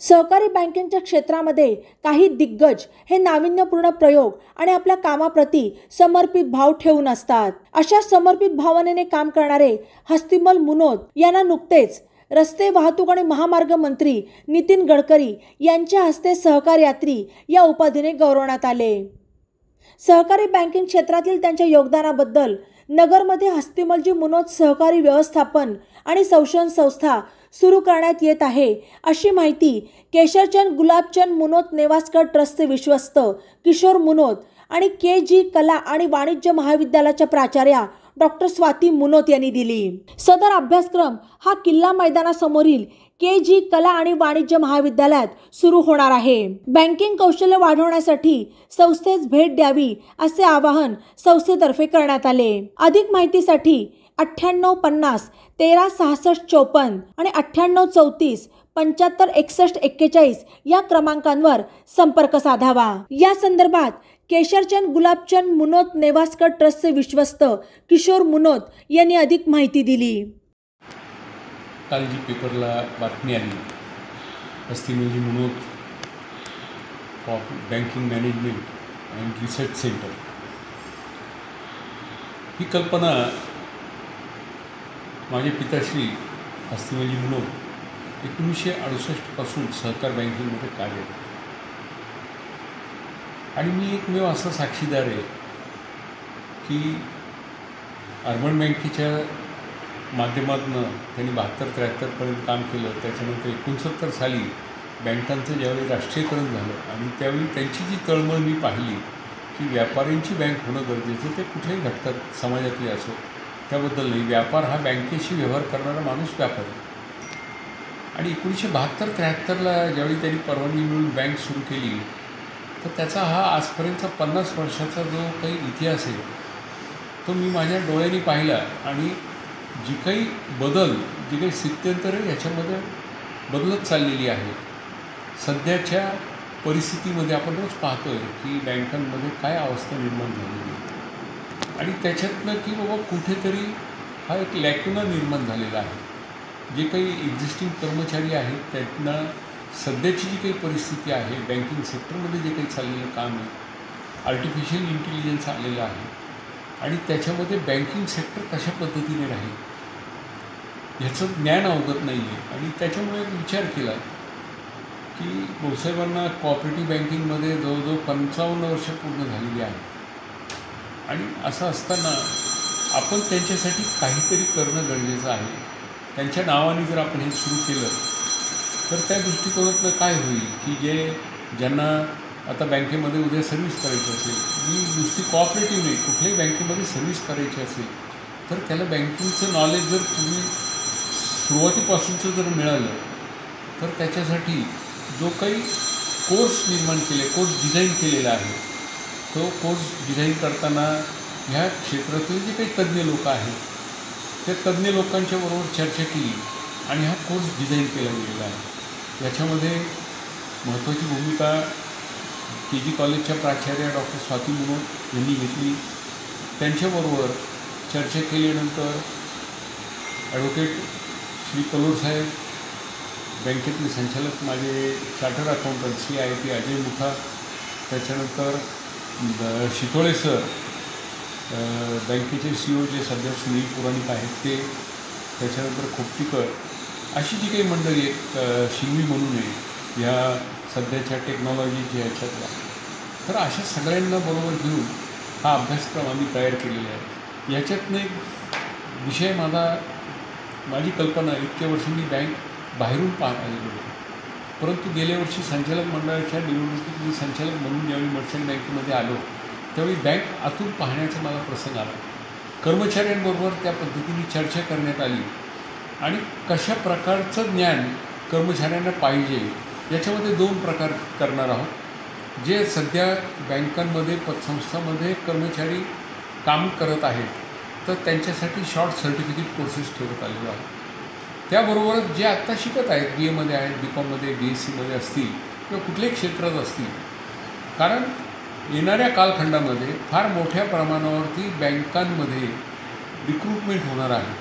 सहकारी बँकिंगच्या क्षेत्रामध्ये काही दिग्गज हे नाविन्यपूर्ण प्रयोग आणि आपल्या कामाप्रती समर्पित भाव ठेवून असतात। अशा समर्पित भावनेने काम करणारे हस्तिमल मुनोत यांना नुकतेच रस्ते वाहतूक आणि महामार्ग मंत्री नितीन गडकरी यांच्या हस्ते सहकार यात्री या उपाधीने गौरवण्यात आले। सहकारी बँकिंग क्षेत्रातील त्यांच्या योगदानाबद्दल नगरमध्ये हस्तिमलजी मुनोत सहकारी व्यवस्थापन आणि संशोधन संस्था सुरू करण्यात येत आहे, अशी माहिती केशरचंद गुलाबचंद मुनोत नेवास्कर ट्रस्टचे विश्वस्त किशोर मुनोत आणि के.जी. कला आणि वाणिज्य महाविद्यालयाच्या प्राचार्या डॉक्टर स्वाती मुनोत यांनी दिली। सदर अभ्यासक्रम हा किल्ला मैदानासमोरील के.जी. कला आणि वाणिज्य महाविद्यालयात सुरू होणार आहे। बँकिंग कौशल्य वाढवण्यासाठी संस्थेस भेट द्यावी असे आवाहन संस्थेतर्फे करण्यात आले। अधिक माहितीसाठी 9850 1366 54 आणि 9834 75 61 41 या क्रमांकांवर संपर्क साधावा। या संदर्भात केशरचंद गुलाबचंद मुनोत नेवास्कर ट्रस्टचे विश्वस्त किशोर मुनोत यांनी अधिक माहिती दिली। काल जी पेपरला बातमी आली, Hastimalji Munot banking management and research centre, ही कल्पना माझे पिताश्री हस्तिमलजी मुनोत 1968 पासून सहकार बँकिंगमध्ये कार्यरत आणि मी एकमेव असा साक्षीदार आहे की अर्बन बँकेच्या माध्यमातून त्यांनी 72-73 पर्यंत काम केलं। त्याच्यानंतर 69 साली बँकांचं ज्यावेळी राष्ट्रीयकरण झालं आणि त्यावेळी त्यांची जी तळमळ मी पाहिली की व्यापाऱ्यांची बँक होणं गरजेचं, ते कुठल्याही घटकात समाजातले असो त्याबद्दल नाही, व्यापार हा बँकेशी व्यवहार करणारा माणूस व्यापारी। आणि 1972-73ला ज्यावेळी त्यांनी परवानगी मिळून बँक सुरू केली तर त्याचा हा आजपर्यंतचा 50 वर्षाचा जो काही इतिहास आहे तो मी माझ्या डोळ्यांनी पाहिला आणि जी काही जी काही स्थित्यंतरे याच्यामध्ये बदलत चाललेली आहे। सध्याच्या परिस्थितीमध्ये आपण रोज पाहतो आहे की बँकांमध्ये काय अवस्था निर्माण झालेली आहे आणि त्याच्यातनं की बाबा कुठेतरी हा एक लॅक्युना निर्माण झालेला आहे। जे काही एक्झिस्टिंग कर्मचारी आहेत त्यांना सध्याची जी काही परिस्थिती आहे, बँकिंग सेक्टरमध्ये जे काही चाललेलं काम आहे, आर्टिफिशियल इंटेलिजन्स आलेलं आहे आणि त्याच्यामध्ये बँकिंग सेक्टर कशा पद्धतीने राहील ह्याचं ज्ञान अवगत नाही आहे। आणि त्याच्यामुळे विचार केला की भाऊसाहेबांना कोऑपरेटिव्ह बँकिंगमध्ये जवळजवळ 55 वर्ष पूर्ण झालेली आहे आणि असं असताना आपण त्यांच्यासाठी काहीतरी करणं गरजेचं आहे। त्यांच्या नावाने जर आपण हे सुरू केलं तर त्या दृष्टिकोनातनं काय होईल की ज्यांना आता बँकेमध्ये उद्या सर्व्हिस करायची असेल, मी नुसती कोऑपरेटिव्ह नाही कुठल्याही बँकेमध्ये सर्व्हिस करायची असेल तर त्याला बँकिंगचं नॉलेज जर पूर्वी सुरुवातीपासूनचं जर मिळालं तर त्याच्यासाठी जो काही कोर्स निर्माण कोर्स डिझाईन केलेला आहे, तो कोर्स डिझाईन करताना ह्या क्षेत्रातील जे काही तज्ज्ञ लोक आहेत त्या तज्ज्ञ लोकांच्या बरोबर चर्चा केली आणि हा कोर्स डिझाईन केला गेलेला आहे। याच्यामध्ये महत्त्वाची भूमिका के.जी. कॉलेजच्या प्राचार्या डॉक्टर स्वाती मुनोत यांनी घेतली। त्यांच्याबरोबर चर्चा केल्यानंतर ॲडव्होकेट श्री कलोर साहेब, बँकेतले संचालक माझे chartered accountant CIT Ajay Mutha, त्याच्यानंतर शितोळे सर, बँकेचे CEO जे सध्या सुनील पुराणिक आहेत ते, त्याच्यानंतर खोपटीकर, अशी जी काही मंडळी एक शिंगवी म्हणून आहे ह्या सध्याच्या टेक्नॉलॉजीच्या ह्याच्यातला, तर अशा सगळ्यांना बरोबर घेऊन हा अभ्यासक्रम आम्ही तयार केलेला आहे। याच्यातनं एक विषय माझी कल्पना, इतक्या वर्षी मी बँक बाहेरून पाहत होतो, परंतु गेल्या वर्षी संचालक मंडळाच्या निवडणुकीत मी संचालक म्हणून ज्यावेळी मर्चंट बँकेमध्ये आलो त्यावेळी बँक आतून पाहण्याचा मला प्रसंग आला। कर्मचाऱ्यांबरोबर त्या पद्धतीने चर्चा करण्यात आली आणि कशा प्रकारचं ज्ञान कर्मचाऱ्यांना पाहिजे याच्यामध्ये 2 प्रकार करणार आहोत। जे सध्या बँकांमध्ये पतसंस्थांमध्ये कर्मचारी काम करत आहेत तर त्यांच्यासाठी शॉर्ट सर्टिफिकेट कोर्सेस ठेवत आलेले आहेत। त्याबरोबरच जे आत्ता शिकत आहेत, BAमध्ये आहेत, BCOMमध्ये, BSCमध्ये असतील किंवा कुठल्याही क्षेत्रात असतील, कारण येणाऱ्या कालखंडामध्ये फार मोठ्या प्रमाणावरती बँकांमध्ये रिक्रुटमेंट होणार आहे।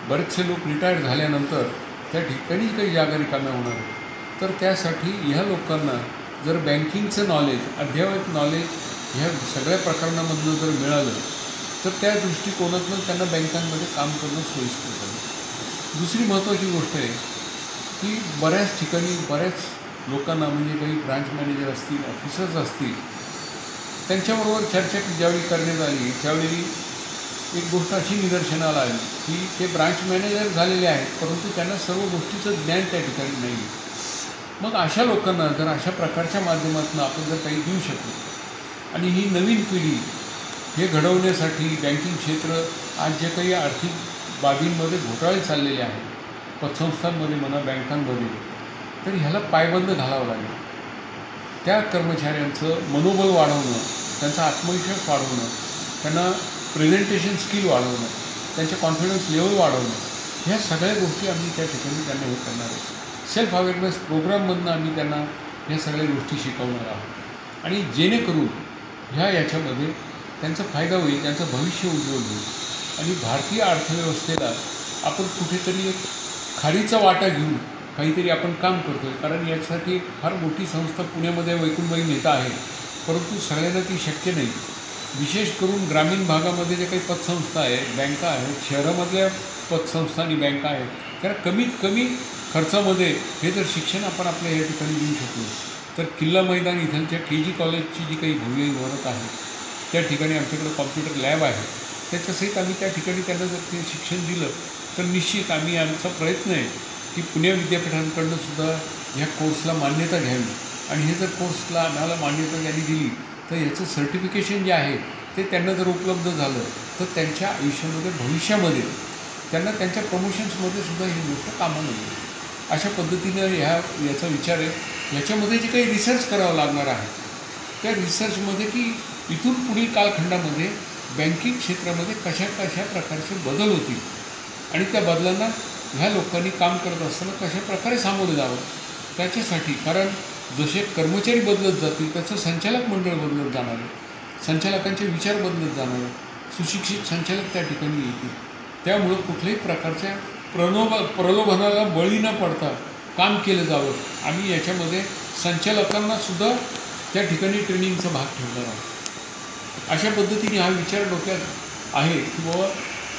बरेचसे लोक रिटायर्ड झाल्यानंतर त्या ठिकाणी काही जागा रिकाम्या होणार आहेत तर त्यासाठी ह्या लोकांना जर बँकिंगचं नॉलेज, अद्ययावत नॉलेज ह्या सगळ्या प्रकरणामधनं जर मिळालं तर त्या दृष्टिकोनातून त्यांना बँकांमध्ये काम करणं सोयीस्कर झालं. दुसरी महत्त्वाची गोष्ट आहे की बऱ्याच ठिकाणी बऱ्याच लोकांना म्हणजे काही ब्रांच मॅनेजर असतील, ऑफिसर्स असतील, त्यांच्याबरोबर चर्चा ज्यावेळी करण्यात आली त्यावेळी एक गोष्ट अशी निदर्शनाला आली की ते ब्रांच मॅनेजर झालेले आहेत परंतु त्यांना सर्व गोष्टीचं ज्ञान त्या ठिकाणी नाही आहे. मग अशा लोकांना जर अशा प्रकारच्या माध्यमातून आपण जर काही देऊ शकलो आणि ही नवीन पिढी हे घडवण्यासाठी बँकिंग क्षेत्र आज जे काही आर्थिक बाबींमध्ये घोटाळे चाललेले आहेत, पतसंस्थांमध्ये म्हणा, बँकांमध्ये, तर ह्याला पायबंद घालावं लागेल. त्या कर्मचाऱ्यांचं मनोबल वाढवणं, त्यांचा आत्मविश्वास वाढवणं, त्यांना प्रेझेंटेशन स्किल वाढवणं, त्यांचे कॉन्फिडन्स लेवल वाढवणं, ह्या सगळ्या गोष्टी आम्ही त्या ठिकाणी त्यांना हे करणार आहोत. सेल्फ अवेअरनेस प्रोग्राममधनं आम्ही त्यांना ह्या सगळ्या गोष्टी शिकवणार आहोत आणि जेणेकरून याच्यामध्ये त्यांचा फायदा होईल, त्यांचं भविष्य उज्ज्वल होईल आणि भारतीय अर्थव्यवस्थेला आपण कुठेतरी एक खारीचा वाटा घेऊन काहीतरी आपण काम करतो आहे. कारण यासाठी फार मोठी संस्था पुण्यामध्ये वैकुंठबाई मेहता आहे, परंतु सगळ्यांना ती शक्य नाही. विशेष करून ग्रामीण भागामध्ये जे काही पतसंस्था आहेत, बँका आहेत, शहरामधल्या पतसंस्था आणि बँका आहेत, कारण कमीत कमी खर्चामध्ये हे जर शिक्षण आपण आपल्या या ठिकाणी देऊ शकलो तर किल्ला मैदान इथलच्या KG कॉलेजची जी काही भव्य इमारत आहे त्या ठिकाणी आमच्याकडे कॉम्प्युटर लॅब आहे, त्याच्यासहित आम्ही त्या ठिकाणी त्यांना जर ते शिक्षण दिलं तर निश्चित आम्ही आमचा प्रयत्न आहे की पुणे विद्यापीठांकडून सुद्धा ह्या कोर्सला मान्यता घ्यावी आणि हे जर कोर्सला आम्हाला मान्यता त्यांनी दिली तर याचं सर्टिफिकेशन जे आहे ते त्यांना जर उपलब्ध झालं तर त्यांच्या आयुष्यामध्ये भविष्यामध्ये त्यांना त्यांच्या प्रमोशन्समध्ये सुद्धा ही गोष्ट कामाला येईल. अशा पद्धतीनं याचा विचार आहे. याच्यामध्ये जे काही रिसर्च करावं लागणार आहे त्या रिसर्चमध्ये की इथून पुढील कालखंडामध्ये बँकिंग क्षेत्रामध्ये कशा प्रकारचे बदल होतील आणि त्या बदलांना ह्या लोकांनी काम करत असताना कशा प्रकारे सामोरं जावं त्याच्यासाठी. कारण जसे कर्मचारी बदलत जातील त्याचं संचालक मंडळ बदलत जाणार आहे, संचालकांचे विचार बदलत जाणार आहे, सुशिक्षित संचालक त्या ठिकाणी येतील. त्यामुळं कुठल्याही प्रकारच्या प्रलोभनाला बळी न पडता काम केलं जावं. आम्ही याच्यामध्ये संचालकांनासुद्धा त्या ठिकाणी ट्रेनिंगचा भाग ठेवणार आहोत. अशा पद्धतीने हा विचार डोक्यात आहे की बाबा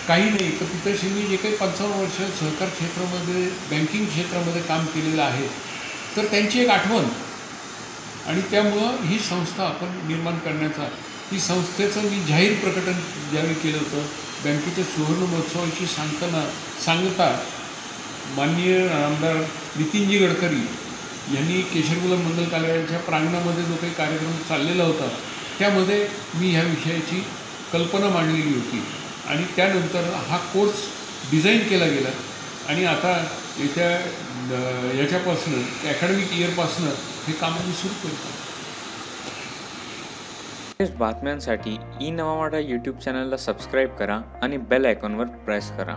काही नाही तर पितळशिंनी जे काही 55 वर्ष सहकार क्षेत्रामध्ये बँकिंग क्षेत्रामध्ये काम केलेलं आहे तर त्यांची एक आठवण आणि त्यामुळं ही संस्था आपण निर्माण करण्याचा, ही संस्थेचं मी जाहीर प्रकटन ज्यावेळी केलं होतं बँकेच्या सुवर्ण महोत्सवाची सांगता माननीय आमदार नितीनजी गडकरी यांनी केशरगुलम मंगल कार्यालयाच्या प्रांगणामध्ये जो काही कार्यक्रम चाललेला होता त्यामध्ये मी ह्या विषयाची कल्पना मांडलेली होती आणि त्यानंतर हा कोर्स डिझाईन केला गेला आणि आता याच्यापासून अकॅडमिक इयरपासून हे काम आम्ही सुरू करतो. बातम्यांसाठी नवा मराठा यूट्यूब चॅनलला सबस्क्राईब करा आणि बेल आयकॉनवर प्रेस करा.